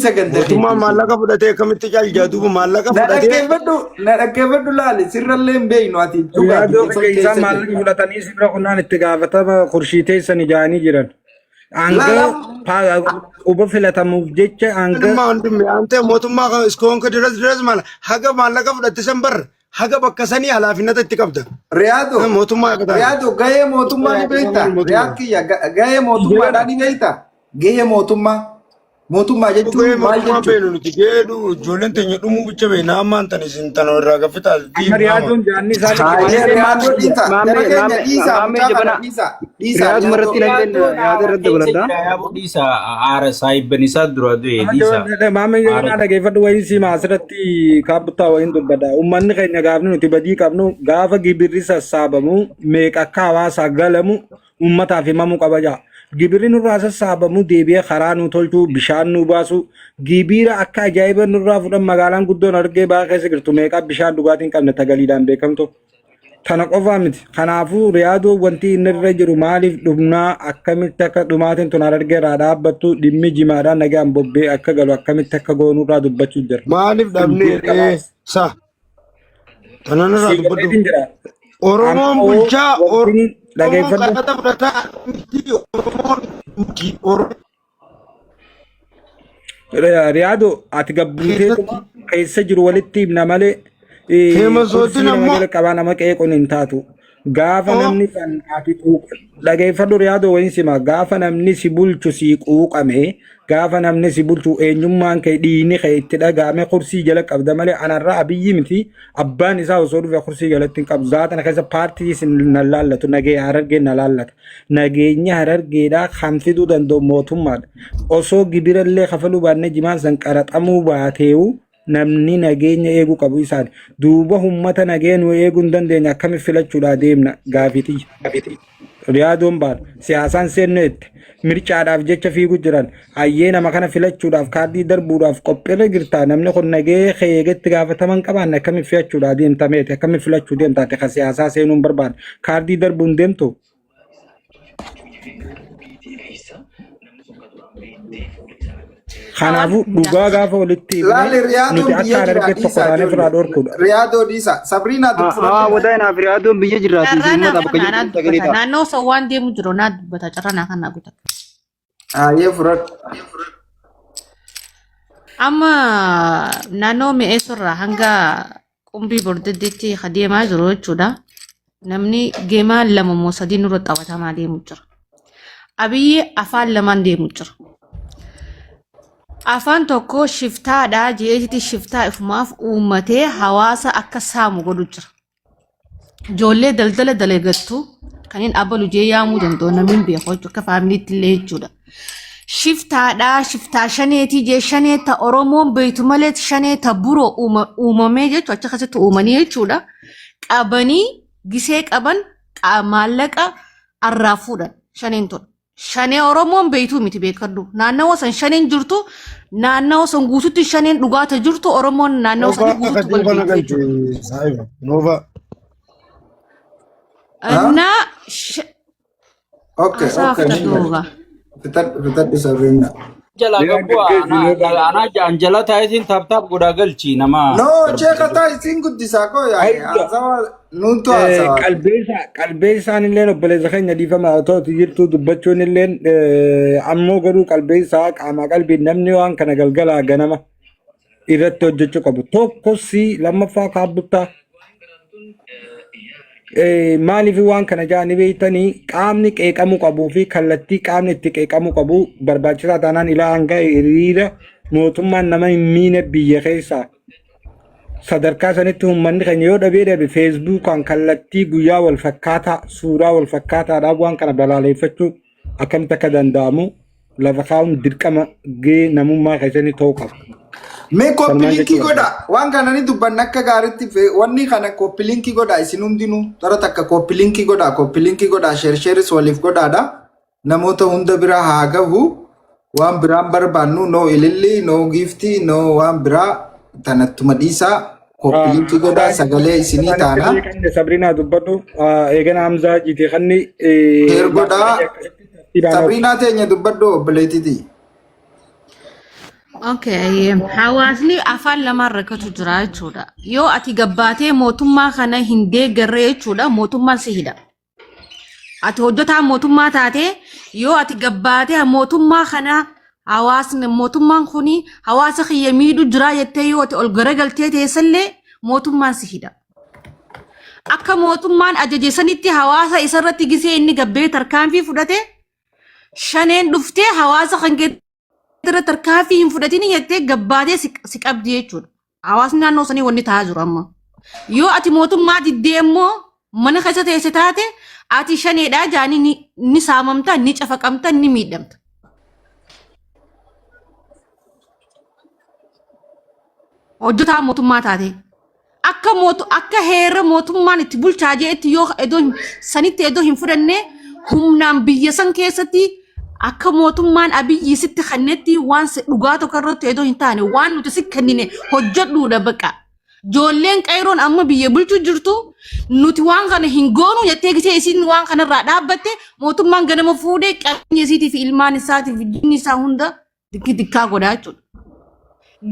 dhiisa ganda Mootummaa maallaqa fudhatee akkamitti caalchaa duuba maallaqa fudhatee. Na dhaggeeffadhu laali sirrallee hin beeknu ati dhugaa Yaadoo isaan maallaqa fudhatanii sirra qonnaan itti gaafatama kurshii teessan ijaanii jiran. Hanga quba filatamuuf jecha hanga. Ante mootummaa kan iskoonka diras mala haga maallaqa fudhatte san barra haga bakka sanii halaafinata itti qabda. Riyaadoo gahee mootummaa ni beekta. Riyaad kiyya gahee mootummaadhaa ni beekta. Gahee mootummaa jechuun maal jechuudha? Geedu ijoolleen teenya dhumuu bicha beekna ammaan tan isin tan irraa gaffitaa. Riyaaduun jaanni Riyaad maratti ilaaleen yaada irratti dabalata. Dhiisa aara saayibbanisaa dura du'e dhiisa. Maamee yoo dhageeffadhu wayiin siima asirratti kaabuttaa wayiin dubbada. Uummanni keenya gaafni nuti badii qabnu gaafa gibirri sassaabamu meeqa akka hawaasaa galamu uummataaf himamuu qaba jaa. Gibirri nurraa sassaabamu deebi'ee karaa nu tolchuu bishaan nu baasu gibira akka ajaa'iba nurraa fudhan magaalaan guddoon argee baa keessa jirtu meeqa bishaan dhugaatiin qabne tagaliidhaan beekamtu. Kana qofaa miti. Kanaafuu riyaadoo wanti inni irra jiru maaliif dhumnaa akkamitti akka dhumaatiin tun argeeraa dhaabbattu dhimmi jimaadhaan nagaan bobbee akka galu akkamitti akka goonurraa dubbachuu jira. Maaliif dhabnee sa? Tananirraa dubbatu. Oromoon bulchaa dhageeffadhu. Riyaadoo ati gabbuutee keessa jiru walitti himna malee. Qabaa nama qeequun hin taatu. Gaafa namni kan ati dhageeffadhu riyaadoo wayiin sima gaafa namni si bulchu si quuqame gaafa namni si bulchu eenyummaan kee dhiini kee itti dhagaame kursii jala qabda malee anarraa abiyyi miti abbaan isaa osoo dhufe kursii jalatti hin qabu zaatana keessa paartii na laallatu nagee harargee na laallata nageenya harargeedhaa kan fiduu danda'u mootummaadha osoo gibirallee kafaluu baannee jimaan san qaraxamuu baateewu namni nageenya eeguu qabu isaan duuba ummata nageenya eeguu hin dandeenya akkamitti filachuudhaa deemna gaafiti. Riyaadoon baal siyaasaan seenneetti mircaadhaaf jecha fiiguu jiran hayyee nama kana filachuudhaaf kaardii darbuudhaaf qophiirra jirta namni kun nagee eegetti gaafataman qabaanne akkamitti filachuudhaa deemtameeti akkamitti filachuu deemtaate ka siyaasaa seenuun barbaada kaardii darbuun deemtu. Kanaafuu dhugaa gaafa walitti nuti akka argee tokko taanee furaa dhorkuudha. Riyaadoo dhiisa. Sabriinaa dubbata. Wadaanaaf riyaadoon biyya jiraatu. Naannoo sawwaan deemu jiru naa dubbata carraa kan naa guuta. Yee fudhadhu. Amma naannoo mi'eessurraa hanga qumbii bordeddeetti deemaa jiru jechuudha. Namni geemaa lama moo sadii nurra xabatamaa deemu jira. Abiyyi afaan lamaan deemu jira. Afaan tokko shiftaadha jeetii shiftaa ifumaaf uummatee hawaasa akka saamu godhu jira. Ijoollee daldala dalagattu kanneen abbaluu jee yaamuu danda'u namni beeku akka faamiliitti illee jechuudha. Shiftaadha shiftaa shaneetii jee shaneeta Oromoon beeytu malee shaneeta buroo uumamee jechuudha achi keessatti uumanii jechuudha. Qabanii gisee qaban maallaqa arraa fuudhan shaneen tun. Shanee Oromoon beeytuu miti beekadhu. Naannawaa san shaneen jirtu naannawaa san guututti shaneen dhugaata jirtu Oromoon naannawaa san guututti walbeeku. Fitadhu Sabriina. Jala gabboo anaa jala taayitiin taaptaap godhaa galchi nama. No cheeka taayitiin guddisaa koo nuuntu haasawa. Qalbee isaan illee obboleessa keenya dhiifama ta'utu jirtu dubbachuun illee ammoo garuu qalbee isaa qaama qalbii namni waan kana galgalaa ganama irratti hojjechuu qabu. Tokkos lammaffaa kaabbuttaa. Maaliif waan kana jaani beeytanii qaamni qeeqamuu qabuu fi kallattii qaamni itti qeeqamuu qabu barbaachisaa taanaan ilaa hanga hiriira mootummaan nama hin miine biyya keessaa sadarkaa sanitti uummanni keenya yoo dhabee feesbuukaan kallattii guyyaa wal fakkaataa suuraa wal fakkaataadhaaf waan kana balaaleffachuu akkamitti akka danda'amu lafa kaa'uun dirqama gee namummaa keessatti ta'uu qaba. Mee koppilinkii godha waan kana ni dubbanna akka gaariitti wanni kana koppilinkii godha isin hundinuu tara takka koppilinkii godha sheersheeris waliif godhaadha namoota hunda bira haa gahu waan biraan barbaannu no ililli no giftii no waan biraa tanattuma dhiisaa koppilinkii godha sagalee isinii taana. Sabriinaa dubbadhu eegana Hamzaa jiite kanni. Heer godha Sabriinaa teenya dubbadhu obboleettiiti. Okay, hawaasni afaan lama rakkatu jira jechuudha. Yoo ati gabbaatee mootummaa kana hin deeggarre jechuudha, mootummaan si hidha. Ati hojjetaa mootummaa taate yoo ati gabbaatee mootummaa kana hawaasni mootummaan kuni hawaasa kiyya miidhu jira jettee yoo ati ol garagaltee teessallee mootummaan si hidha. Akka mootummaan ajaje sanitti hawaasa isarratti gisee inni gabbee tarkaanfii fudhate shaneen dhuftee hawaasa kan irra tarkaanfii hin fudhatini jettee gabbaatee si qabdi jechuudha. Hawaasni naannoo sanii wanni ta'aa jiru amma. Yoo ati mootummaa diddee immoo mana keessa teesse taate ati shaneedhaa jaanii ni saamamta, ni cafaqamta, ni miidhamta. Hojjetaa mootummaa taate. Akka heera mootummaan itti bulchaa jeetti yoo sanitti edoo hin fudhanne humnaan biyya san keessatti akka mootummaan abiyyi sitti kannetti waan dhugaa tokko irratti edoo hin taane waan nuti si kennine hojjedhuudha baqa. Joolleen qayroon amma biyya bulchuu jirtu nuti waan kana hin goonu jettee gisee isin waan kanarraa dhaabbatte mootummaan ganama fuudhee qabeenya isiitii fi ilmaan isaatiif jinni isaa hunda dikkaa godhaa jechuudha.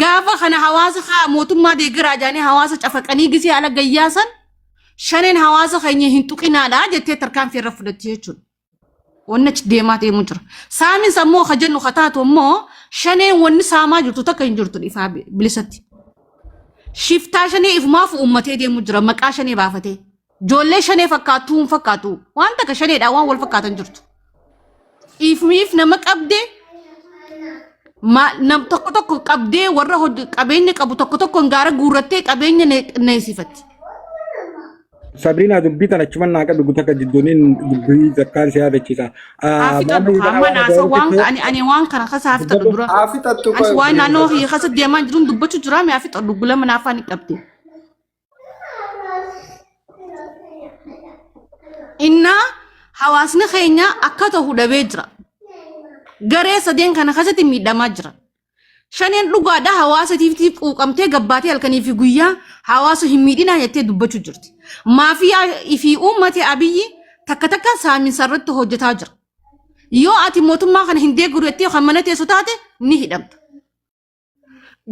Gaafa kana hawaasa mootummaa deeggaraa jaanii hawaasa cafaqanii gisee ala gayyaasan shaneen hawaasa keenya hin tuqinaadha jettee tarkaanfii irra fudhatti jechuudha. Wanni achi deemaa deemuu jira. Saamis ammoo kajennu kataatu ammoo shaneen wanni saamaa jirtu takka hin jirtu ifaa bilisatti. Shiftaa shanee ifumaaf uummatee deemuu jira maqaa shanee baafatee. Joollee shanee fakkaatu hin fakkaatu. Waan takka shaneedhaa waan wal fakkaatan jirtu. Ifumiif nama qabdee nam tokko qabdee warra qabeenya qabu tokko gaara guurrattee qabeenya neessifatti. Sabrina dubbii tan achuman naa qabu guutaa kan jidduuniin dubbii zakkaan si yaadachiisa. Amma naasa waan ani waan kana kasa hafitadhu dura. Hafitadhu Ani waan naannoo hiyya kasa deemaa jiruun dubbachuu jira mee hafitadhu gulama naafaan hin qabde. Inna hawaasni keenya akka ta'u dhabee jira. Garee sadeen kana kasatti miidhamaa jira. Shaneen dhugaadha hawaasatiif quuqamtee gabbaatee halkanii fi guyyaa hawaasa hin miidhinaa jettee dubbachuu jirti. Maafiyaa fi uummata abiyyi takka saaminsa irratti hojjetaa jira. Yoo ati mootummaa kana hin deeggaru jettee kan mana teessu taate ni hidhamta.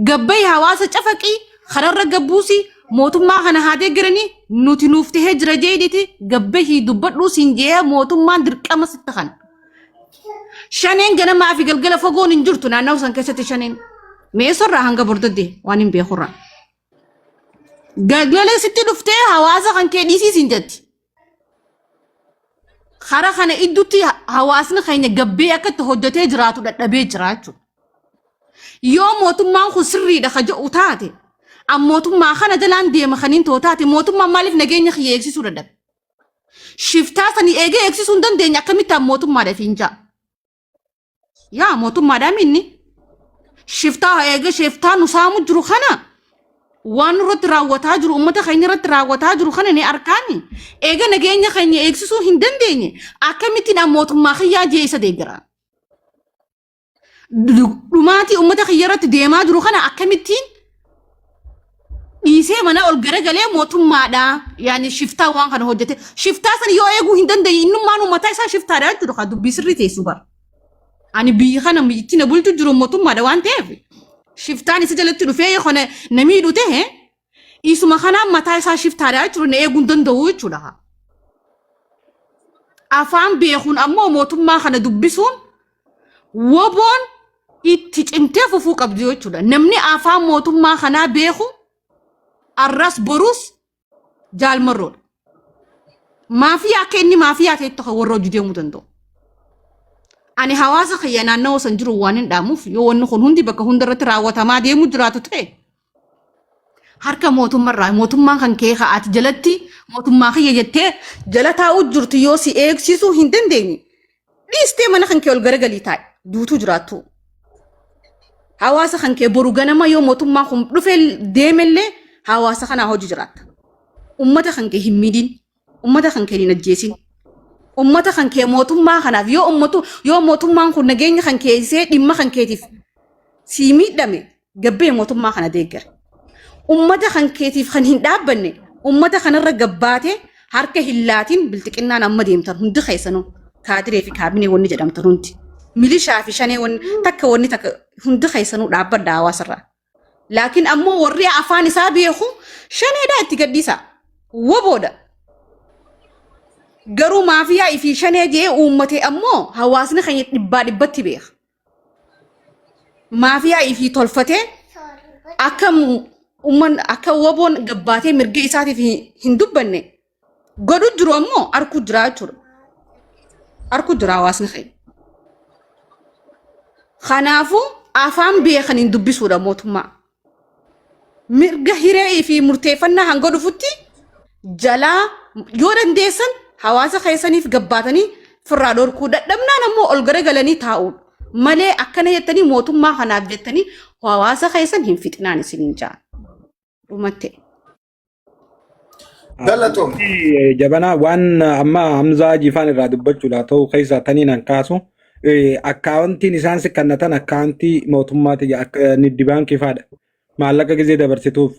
Gabbayii hawaasa cafaqii kararra gabbuusi mootummaa kana haa deeggaranii nuti nuuf tahee jira jeediti gabbayii dubbadhuu siin jee mootummaan dirqama sitti kana. Shaneen ganamaa fi galgala fogoon hin jirtu naannoo san keessatti shaneen. Meesarraa hanga bordodde waan hin beekurra. Galgala sitti dhuftee hawaasa kan kee dhiisiisin jetti. Kara kana idduutti hawaasni keenya gabbee akka itti hojjetee jiraatu dadhabee jira jechuudha. Yoo mootummaan kun sirriidha ka jedhu taate mootummaa kana jalaan deema kaniin too taate mootummaan maaliif nageenya kiyya eegsisuu dadhabe? Shiftaa sanii eegee eegsisuu hin dandeenye akkamitti mootummaadhaaf hin jaa? Yaa mootummaadhaan inni shiftaa eega shiftaa nu saamu jiru kana waan irratti raawwataa jiru uummata keenya irratti raawwataa jiru kana ni arkaani eega nageenya keenya eegsisuu hin dandeenye akkamittiin mootummaa kiyyaa jee isa deeggara dhumaatii uummata kiyya irratti deemaa jiru kana akkamittiin dhiisee mana ol garagalee mootummaadha yaani shiftaa waan kana hojjete shiftaa san yoo eeguu hin dandeenye innummaan uummata isaa shiftaadha jechuudha kan dubbii sirrii teessu bara. Ani biyya kana itti na bulchu jiru mootummaadha waan ta'eef shiftaan isa jalatti dhufee kana namii dhute isuma kanaan mataa isaa shiftaadha jechuudha na eeguu hin danda'u jechuudha. Afaan beekuun ammoo mootummaa kana dubbisuun woboon itti cimtee fufuu qabdi jechuudha. Namni afaan mootummaa kanaa beeku arras borus jaalmarroodha. Maafiyaa akka inni maafiyaa ta'etti warra hojii deemuu danda'u. Ani hawaasa kiyya naannoo san jiru waan hin dhaamuuf yoo wanni kun hundi bakka hundarratti raawwatamaa deemuu jiraatu ta'e harka mootummaarraa mootummaan kan kee ka'aati jalatti mootummaa kiyya jettee jala taa'uu jirtu yoo si eegsisuu hin dandeenye dhiistee mana kan kee ol garagalii taa'e duutuu jiraattu. Hawaasa kan kee boru ganama yoo mootummaa kun dhufee deemellee hawaasa kanaa hojii jiraatta. Uummata kan kee hin miidhin, uummata kan kee hin ajjeesin. Ummata kan kee mootummaa kanaaf yoo mootummaan kun nageenya kan keessee dhimma kan keetiif si miidhame gabbee mootummaa kana deeggara. Ummata kan keetiif kan hin dhaabbanne ummata kanarra gabbaatee harka hin laatiin biltiqinnaan amma deemtan hundi keessanuu kaadiree fi kaabinee wanni jedhamtan hundi milishaa fi shanee wanni takka hundi keessanuu dhaabbadha hawaasarraa. Laakiin ammoo warri afaan isaa beeku shaneedhaa itti gaddisa. Waboodha. Garuu maafiyaa fi shanee jee uummate ammoo hawaasni keenya dhibbaa dhibbatti beeka. Maafiyaa fi tolfatee akka waboon gabbaatee mirga isaatiif hin dubbanne godhu jiru ammoo arkuu jira jechuudha. Arkuu jira hawaasni keenya. Kanaafuu afaan beekan hin dubbisuudha mootummaa. Mirga hiree fi murteeffannaa hanga dhufutti jalaa yoo dandeessan hawaasa keessaniif gabbaatanii firraa dhorkuu dadhabnaan ammoo ol garagalanii taa'uudha. Malee akkana jettanii mootummaa kanaaf jettanii hawaasa keessan hin fixinaan isiniin jaa. Dhumatte. Galatoom. Jabana waan amma Hamzaa Jifaan irraa dubbachuudha ta'u keessa taniin an kaasu akkaawuntiin isaan sikkannatan akkaawuntii mootummaati niddi baankii faadha. Maallaqa gizee dabarsituuf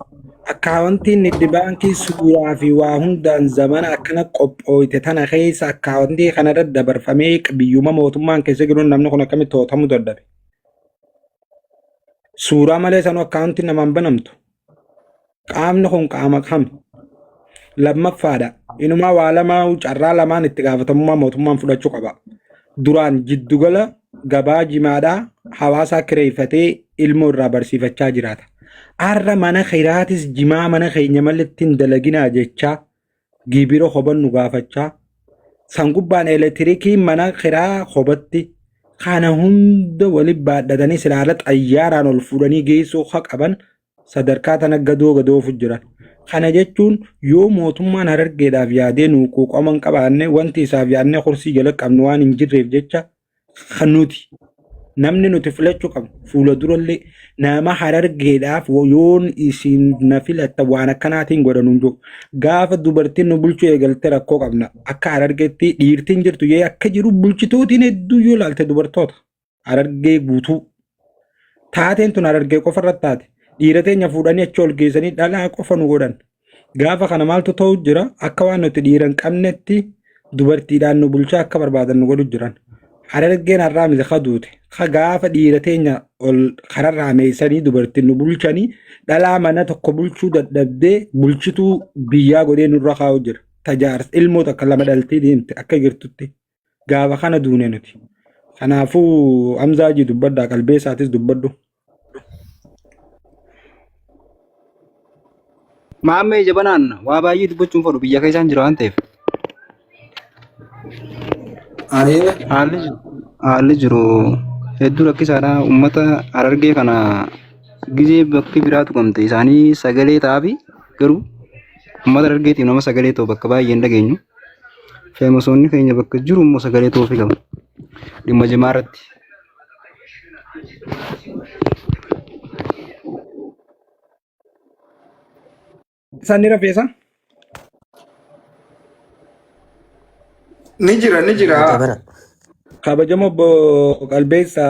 akkaawuntiin niddi baankii suuraa fi waa hundaan zamana akkana qophooyte tana keessa akkaawuntii kanarra dabarfamee biyyuma mootummaan keessa jiruun namni kun akkamitti to'atamuu dadhabe. Suuraa malee sanuu akkaawuntiin namaan banamtu. Qaamni kun qaama kam? Lammaffaadha. Inumaa waa lamaa carraa lamaan itti gaafatamummaa mootummaan fudhachuu qaba. Duraan jiddugala gabaa jimaadhaa hawaasaa kireeffatee ilmoo irraa barsiifachaa jiraata. Arra mana khiraatis jimaa mana keenya malatti hin dalaginaa jechaa gibira hobannu gaafachaa sangubbaan elektiriikii mana khiraa hobatti kana hunda waliin baadhatanii silaala xayyaaraan ol fuudhanii geessuu qaban sadarkaa tana gadoofu jiran. Kana jechuun yoo mootummaan Harargeedhaaf yaadee nu quuqaman qabaanne wanti isaaf yaadne kursii jala qabnu waan hin jirreef jecha kan nuti namni nuti filachuu qabnu fuula durallee nama Harargeedhaaf yoon isin na filatta waan akkanaatiin godhanuun jiru. Gaafa dubartiin nu bulchuu eegalte rakkoo qabna. Akka Harargeetti dhiirtiin jirtu yee akka jiru bulchitootiin hedduu yoo ilaalte dubartoota. Harargee guutuu. Taateen tun Harargee qofa irratti taate. Dhiira teenya fuudhanii achi ol geessanii dhalaa qofa nu godhan. Gaafa kana maaltu ta'u jira akka waan nuti dhiira hin qabnetti dubartiidhaan nu bulchaa akka barbaadan nu godhu jiran. Harargeen har'aa miti kaduute. Gaafa dhiira teenya ol kararraa meessanii dubartiin nu bulchanii dhalaa mana tokko bulchuu dadhabdee bulchituu biyyaa godhee nurra kaa'u jira. Tajaajila ilmoota akka lama dhaltee deemte akka jirtutti gaafa kana duune nuti. Kanaafuu Hamzaajii dubbaddaa qalbee isaatis dubbaddu. Maammee jabanaan waa baay'ee dubbachuun fedhu biyya keessaan jira waan ta'eef. Haalli jiru hedduu rakkisaadha. Uummata Harargee kana gizee bakki biraatu qabte isaanii sagalee ta'aafi garuu uummata Harargeetiif nama sagalee ta'u bakka baay'ee hin dhageenyu. Feemasoonni keenya bakka jiru immoo sagalee ta'uufi qabu. Dhimma jimaa irratti. Sanni rafeessa? Ni jira. Kabajamoo qalbeessa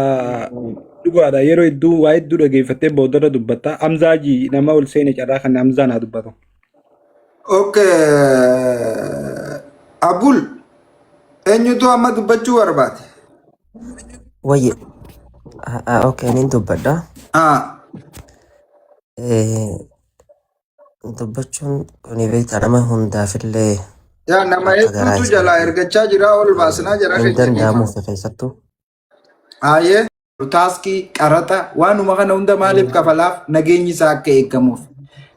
dhugaadha. Yeroo hedduu waa hedduu dhageeffattee boodarra dubbatta. Hamzaajii nama ol seene carraa kan Hamzaa naa dubbatu. Okay. Abul eenyutu amma dubbachuu barbaade? Wayye. Okay, nin dubbadha. Dubbachuun kuni beektaa nama hundaafillee yaa nama hedduutu jalaa ergachaa jira ol baasnaa jira hin danda'amuuf keessattuu. Aayee taaskii qarata waanuma kana hunda maaliif kafalaaf nageenyi isaa akka eegamuuf.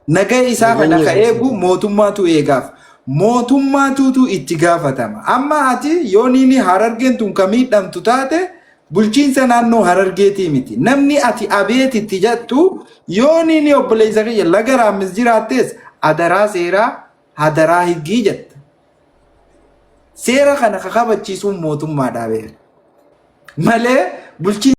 Nagaa isaa kana ka eegu mootummaatu eegaaf. Mootummaatutu itti gaafatama. Amma ati yooniini Harargeen tun kamiidhamtu taate bulchiinsa naannoo Harargeetii miti. Namni ati abeetitti jettu yooniini obboleessa kiyya laga raammis jiraattees adaraa seeraa hadaraa higgii jetta. Seera kana kakabachiisuun mootummaadhaa beela. Malee bulchiinsa